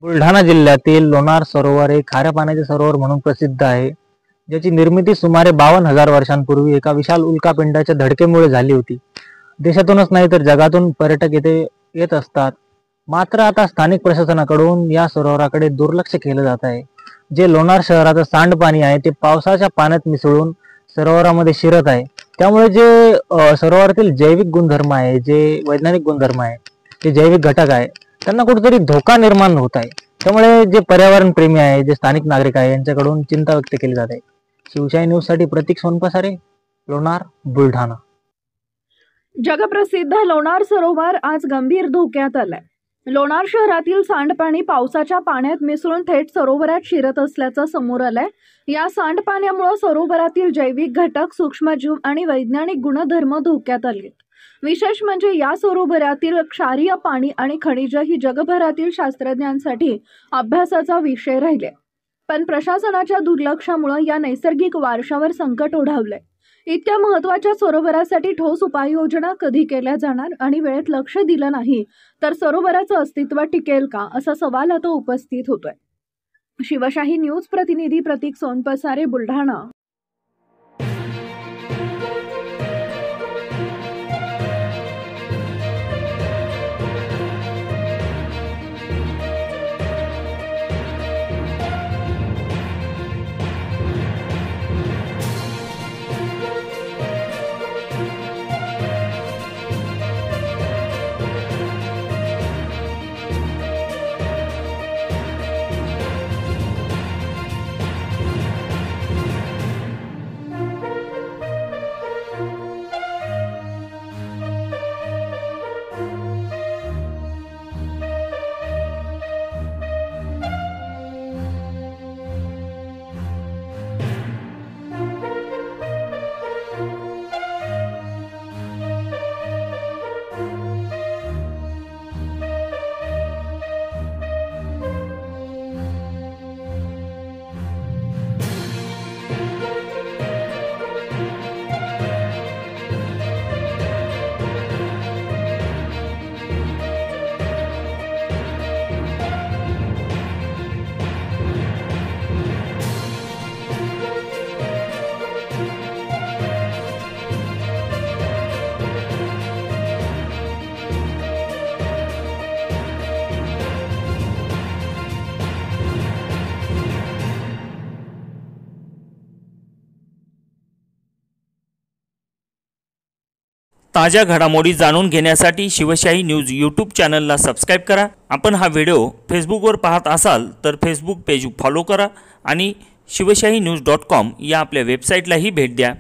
बुलढाणा जिल्ह्यातील लोणार सरोवर हे खाऱ्या पाण्याचे सरोवर म्हणून प्रसिद्ध आहे, ज्याची निर्मिती सुमारे 52,000 वर्षांपूर्वी एका विशाल उल्कापिंडाच्या धडकेमुळे झाली होती. देशातूनच नाही तर जगातून पर्यटक येथे येत असतात. मात्र आता स्थानिक प्रशासनाकडून या सरोवराकडे दुर्लक्ष केलं जात आहे. जे लोणार शहराचं सांडपाणी आहे ते पावसाच्या पाण्यात मिसळून सरोवरामध्ये शिरत आहे. त्यामुळे जे सरोवरातील जैविक गुणधर्म आहे, जे वैज्ञानिक गुणधर्म आहे, जे जैविक घटक आहे, त्यांना कुठेतरी धोका निर्माण होत आहे. त्यामुळे जे पर्यावरण प्रेमी आहे, जे स्थानिक नागरिक आहे, यांच्याकडून चिंता व्यक्त केली जात आहे. शिवशाही न्यूज साठी प्रतीक सोनपसारे, लोणार, बुलढाणा. जगप्रसिद्ध लोणार सरोवर आज गंभीर धोक्यात आलंय. लोणार शहरातील सांडपाणी पावसाच्या पाण्यात मिसळून थेट सरोवरात शिरत असल्याचं समोर आलंय. या सांडपाण्यामुळे सरोवरातील जैविक घटक, सूक्ष्मजीव आणि वैज्ञानिक गुणधर्म धोक्यात आले. विशेष म्हणजे या सरोवरातील क्षारीय पाणी आणि खनिज ही जगभरातील शास्त्रज्ञांसाठी अभ्यासाचा विषय राहिले. पण प्रशासनाच्या दुर्लक्षामुळे या नैसर्गिक वारशावर संकट ओढावलंय. इतक्या महत्त्वाच्या सरोवरासाठी ठोस उपाययोजना कधी केल्या जाणार आणि वेळेत लक्ष दिलं नाही तर सरोवराचं अस्तित्व टिकेल का, असा सवाल आता उपस्थित होतोय. शिवशाही न्यूज प्रतिनिधी प्रतीक सोनपसारे, बुलढाणा. ताज्या घडामोडी जाणून घेण्यासाठी शिवशाही न्यूज यूट्यूब चॅनलला सबस्क्राईब करा. आपण हा व्हिडिओ फेसबुकवर पाहत असाल तर फेसबुक पेज फॉलो करा आणि शिवशाही न्यूज.com या आपल्या वेबसाईटलाही भेट द्या.